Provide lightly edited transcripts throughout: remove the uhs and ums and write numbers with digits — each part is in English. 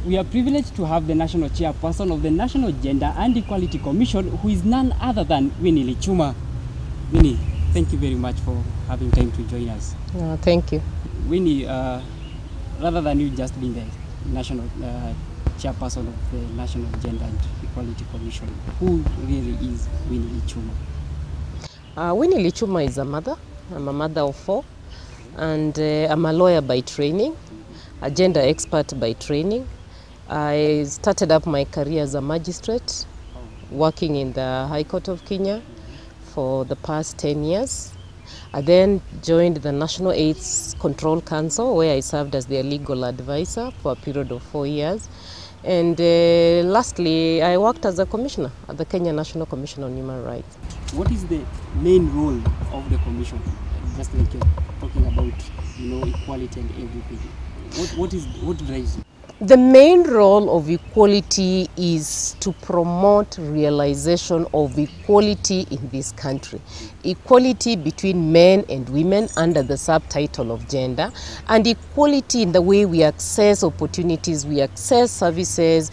we are privileged to have the national chairperson of the National Gender and Equality Commission, who is none other than Winnie Lichuma. Winnie, thank you very much for having time to join us. Thank you. Winnie, rather than you just being the national chairperson of the National Gender and Equality Commission, who really is Winnie Lichuma? Winnie Lichuma is a mother. I'm a mother of 4, and I'm a lawyer by training, a gender expert by training. I started up my career as a magistrate, working in the High Court of Kenya for the past 10 years. I then joined the National AIDS Control Council, where I served as their legal advisor for a period of 4 years. And lastly, I worked as a commissioner at the Kenya National Commission on Human Rights. What is the main role of the commission? Just like you're talking about, equality and everything. What drives it? The main role of equality is to promote realization of equality in this country. Equality between men and women under the subtitle of gender, and equality in the way we access opportunities, we access services,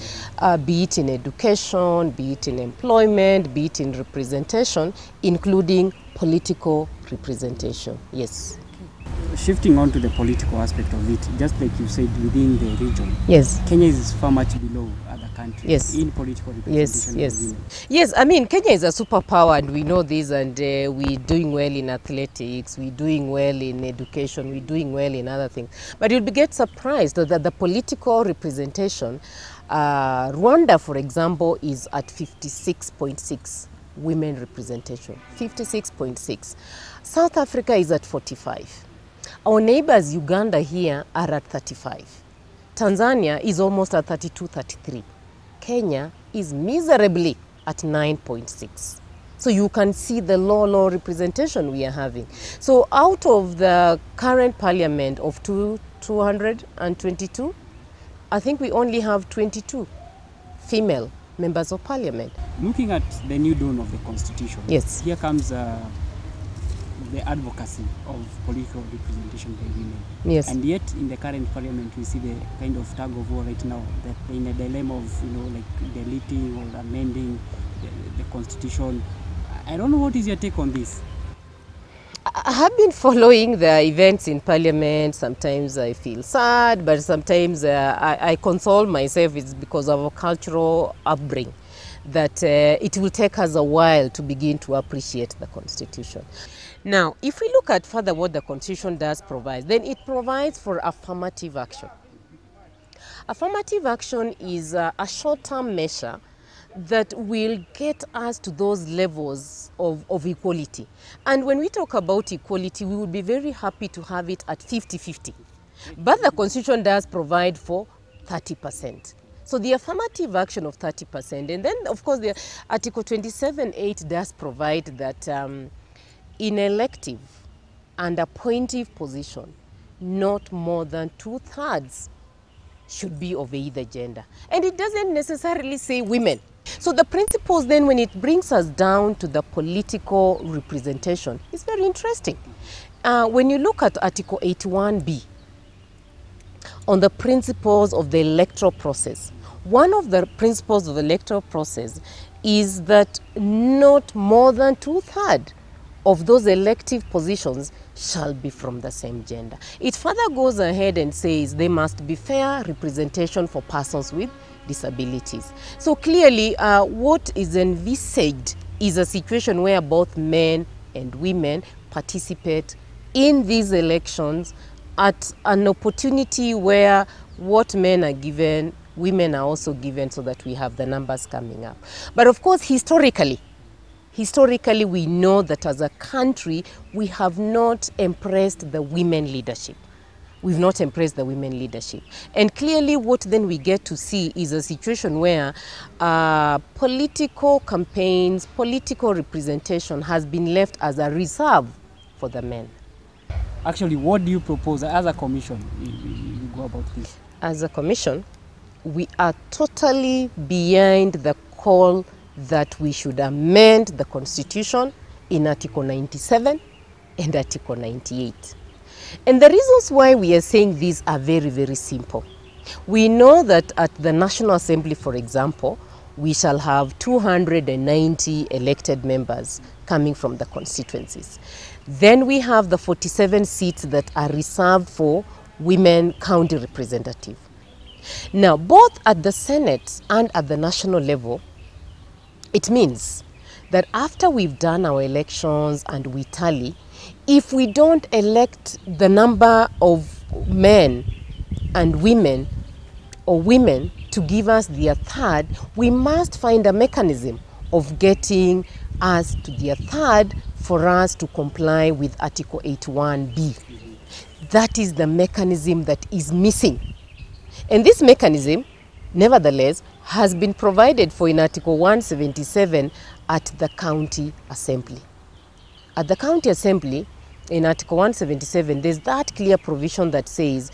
be it in education, be it in employment, be it in representation, including political representation. Yes. Shifting on to the political aspect of it, just like you said, within the region, yes, Kenya is far much below other countries, yes, in political representation. Yes. I mean, Kenya is a superpower, and we know this, and we're doing well in athletics, we're doing well in education, we're doing well in other things. But you'll get surprised that the political representation, Rwanda, for example, is at 56.6 women representation, 56.6. South Africa is at 45. Our neighbors Uganda here are at 35. Tanzania is almost at 32, 33. Kenya is miserably at 9.6. So you can see the low representation we are having. So out of the current parliament of 222, I think we only have 22 female members of parliament. Looking at the new dawn of the constitution, yes, here comes the advocacy of political representation by women. Yes. And yet in the current parliament we see the kind of tug of war right now, that they're in a dilemma of like deleting or amending the constitution. I don't know, what is your take on this? I have been following the events in parliament. Sometimes I feel sad, but sometimes I console myself. It's because of our cultural upbringing that it will take us a while to begin to appreciate the constitution. Now, if we look at further what the constitution does provide, then it provides for affirmative action. Affirmative action is a short-term measure that will get us to those levels of equality. And when we talk about equality, we would be very happy to have it at 50-50. But the constitution does provide for 30%. So the affirmative action of 30%. And then, of course, the Article 27.8 does provide that in elective and appointive position, not more than 2/3 should be of either gender. And it doesn't necessarily say women. So the principles then, when it brings us down to the political representation, is very interesting. When you look at Article 81B, on the principles of the electoral process, one of the principles of the electoral process is that not more than 2/3 of those elective positions shall be from the same gender. It further goes ahead and says there must be fair representation for persons with disabilities. So clearly what is envisaged is a situation where both men and women participate in these elections at an opportunity where what men are given, women are also given, so that we have the numbers coming up. But of course, historically, we know that as a country, we have not embraced the women leadership. We've not embraced the women leadership. And clearly what then we get to see is a situation where political campaigns, political representation has been left as a reserve for the men. Actually, what do you propose as a commission you go about this? As a commission, we are totally behind the call that we should amend the constitution in Article 97 and Article 98. And the reasons why we are saying these are very, very simple. We know that at the National Assembly, for example, we shall have 290 elected members coming from the constituencies. Then we have the 47 seats that are reserved for women county representative. Now, both at the Senate and at the national level, it means that after we've done our elections and we tally, if we don't elect the number of men and women or women to give us their third, we must find a mechanism of getting us to their third for us to comply with Article 81B. That is the mechanism that is missing. And this mechanism, nevertheless, has been provided for in Article 177 at the County Assembly. At the County Assembly, in Article 177, there's that clear provision that says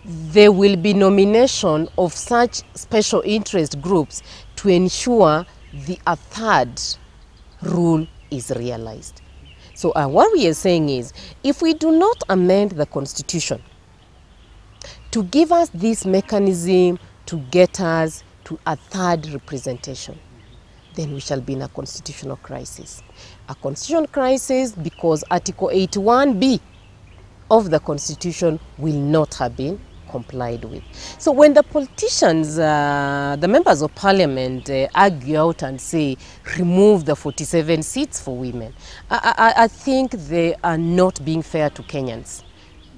there will be nomination of such special interest groups to ensure the a third rule is realized. So what we are saying is, if we do not amend the Constitution to give us this mechanism to get us to a third representation, then we shall be in a constitutional crisis. A constitutional crisis because Article 81B of the Constitution will not have been complied with. So when the politicians, the members of parliament argue out and say, remove the 47 seats for women, I think they are not being fair to Kenyans.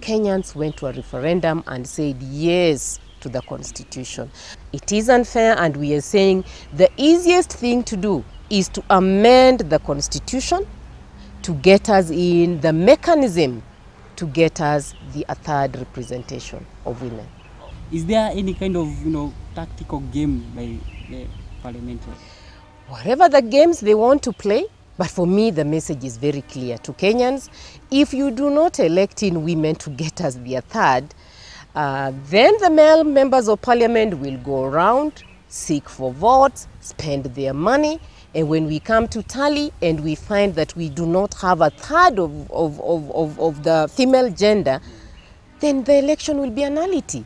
Kenyans went to a referendum and said yes to the Constitution. It is unfair, and we are saying the easiest thing to do is to amend the Constitution to get us in the mechanism to get us the third representation of women. Is there any kind of, tactical game by the parliamentarians? Whatever the games they want to play, but for me the message is very clear to Kenyans. If you do not elect in women to get us the third, then the male members of parliament will go around, seek for votes, spend their money, and when we come to tally and we find that we do not have a third of the female gender, then the election will be a nullity.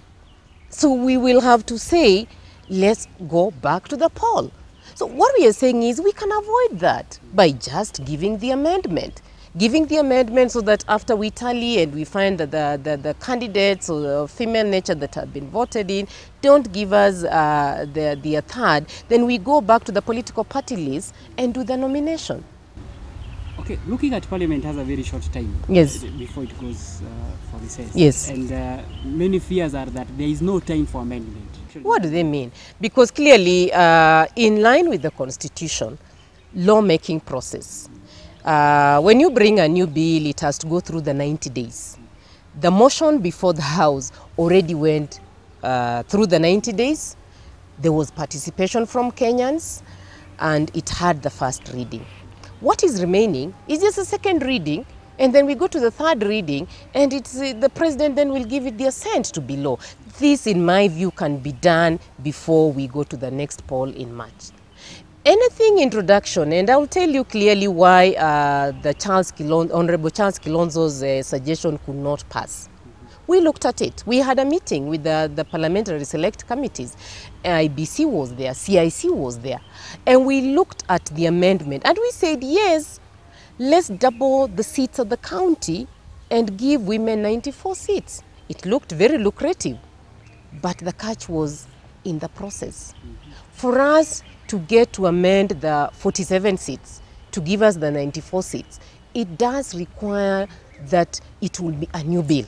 So we will have to say, let's go back to the poll. So what we are saying is we can avoid that by just giving the amendment. Giving the amendment so that after we tally and we find that the candidates or the female nature that have been voted in don't give us their third, then we go back to the political party list and do the nomination. Okay, looking at Parliament has a very short time before it goes for recess. Yes. And many fears are that there is no time for amendment. What do they mean? Because clearly, in line with the Constitution, lawmaking process, when you bring a new bill, it has to go through the 90 days. The motion before the House already went through the 90 days. There was participation from Kenyans, and it had the first reading. What is remaining is just a second reading, and then we go to the third reading, and it's the president then will give it the assent to be law. This, in my view, can be done before we go to the next poll in March. Anything introduction, and I'll tell you clearly why the Honorable Charles Kilonzo's suggestion could not pass. We looked at it. We had a meeting with the parliamentary select committees. IBC was there, CIC was there, and we looked at the amendment and we said, yes, let's double the seats of the county and give women 94 seats. It looked very lucrative, but the catch was in the process. For us to get to amend the 47 seats to give us the 94 seats, it does require that it will be a new bill.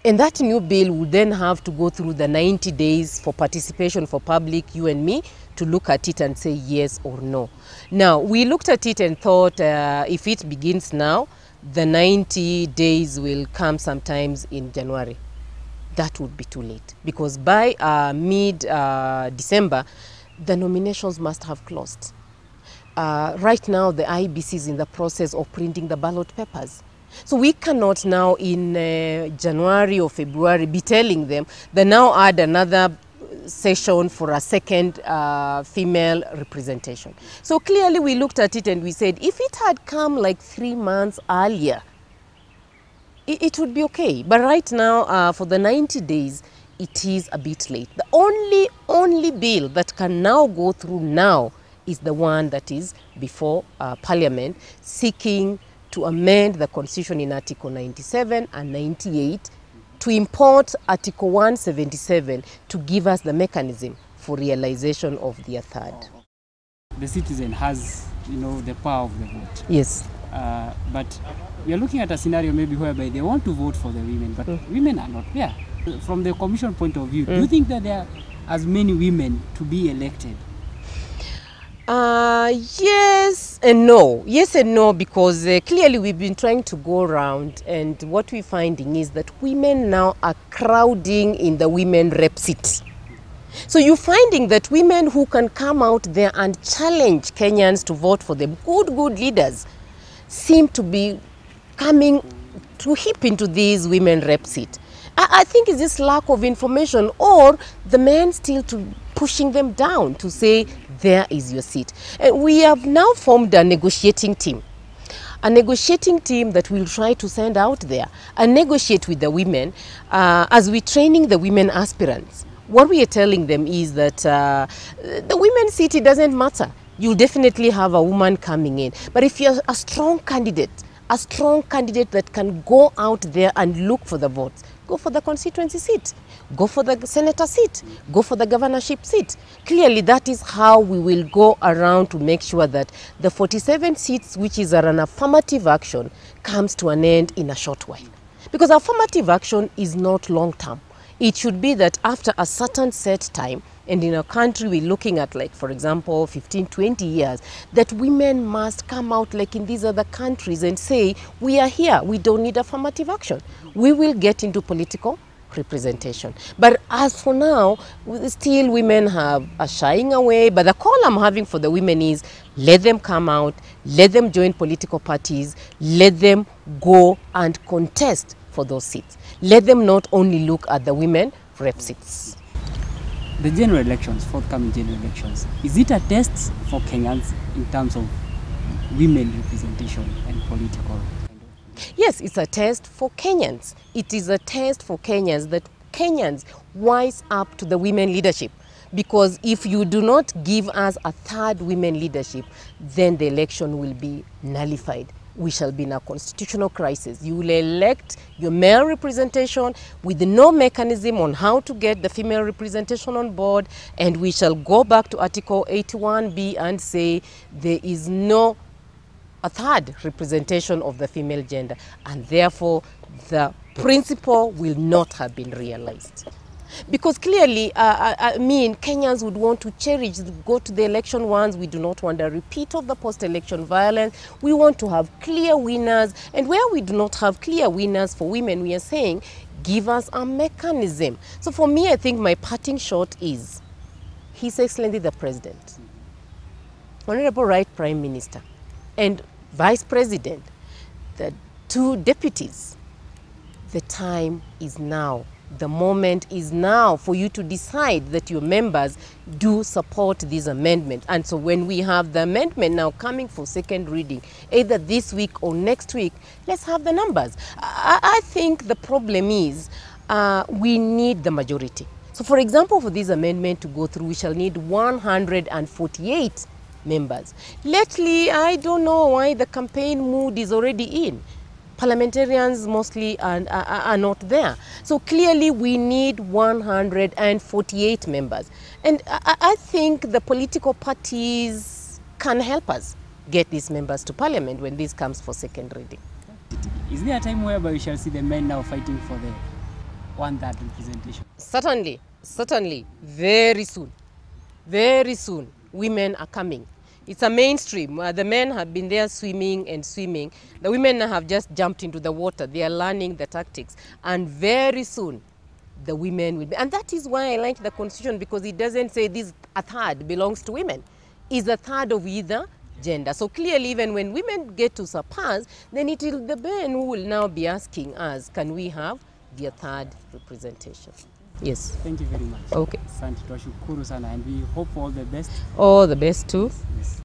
And that new bill will then have to go through the 90 days for participation for public, you and me, to look at it and say yes or no. Now, we looked at it and thought if it begins now, the 90 days will come sometimes in January. That would be too late, because by mid-December, the nominations must have closed. Right now, the IBC is in the process of printing the ballot papers. So we cannot now in January or February be telling them they now add another session for a second female representation. So clearly we looked at it and we said if it had come like 3 months earlier, it would be okay. But right now for the 90 days, it is a bit late. The only bill that can now go through now is the one that is before Parliament, seeking to amend the Constitution in Article 97 and 98 to import Article 177 to give us the mechanism for realization of the third. The citizen has, the power of the vote. Yes. But we are looking at a scenario maybe whereby they want to vote for the women, but women are not there. From the Commission point of view, do you think that there are as many women to be elected? Yes and no. Yes and no, because clearly we've been trying to go around, and what we're finding is that women now are crowding in the women rep seats. So you're finding that women who can come out there and challenge Kenyans to vote for them, good leaders, seem to be coming to heap into these women rep seat. I think it's this lack of information, or the men still pushing them down to say, there is your seat. And we have now formed a negotiating team. A negotiating team that will try to send out there and negotiate with the women as we're training the women aspirants. What we are telling them is that the women's seat, it doesn't matter. You'll definitely have a woman coming in. But if you're a strong candidate that can go out there and look for the votes, go for the constituency seat, go for the senator seat, go for the governorship seat. Clearly, that is how we will go around to make sure that the 47 seats, which is an affirmative action, comes to an end in a short while. Because affirmative action is not long term. It should be that after a certain set time, and in a country we're looking at, like, for example, 15, 20 years, that women must come out like in these other countries and say, we are here, we don't need affirmative action. We will get into political representation. But as for now, still women are shying away. But the call I'm having for the women is, let them come out, let them join political parties, let them go and contest for those seats. Let them not only look at the women rep seats. The general elections, forthcoming general elections, is it a test for Kenyans in terms of women representation and political? Yes, it's a test for Kenyans. It is a test for Kenyans that Kenyans wise up to the women leadership. Because if you do not give us a third women leadership, then the election will be nullified. We shall be in a constitutional crisis. You will elect your male representation with no mechanism on how to get the female representation on board, and we shall go back to Article 81B and say there is no a third representation of the female gender, and therefore the principle will not have been realized. Because clearly, Kenyans would want to cherish, go to the election once. We do not want a repeat of the post-election violence. We want to have clear winners. And where we do not have clear winners for women, we are saying, give us a mechanism. So for me, I think my parting shot is, His Excellency the President, Honorable Right Prime Minister, and Vice President, the two deputies. The time is now. The moment is now for you to decide that your members do support this amendment. And so when we have the amendment now coming for second reading, either this week or next week, let's have the numbers. I think the problem is we need the majority. So for example, for this amendment to go through, we shall need 148 members. Lately, I don't know why the campaign mood is already in. Parliamentarians mostly are not there. So clearly we need 148 members. And I think the political parties can help us get these members to Parliament when this comes for second reading. Is there a time whereby we shall see the men now fighting for the one-third representation? Certainly, very soon, women are coming. It's a mainstream. The men have been there swimming and swimming. The women have just jumped into the water. They are learning the tactics. And very soon, the women will be. And that is why I like the Constitution, because it doesn't say this a third belongs to women. It's a third of either gender. So clearly, even when women get to surpass, then it will the men who will now be asking us, can we have the third representation? Yes. Thank you very much. Okay. Asante, twashukuru sana, and we hope for all the best. All the best too. Yes.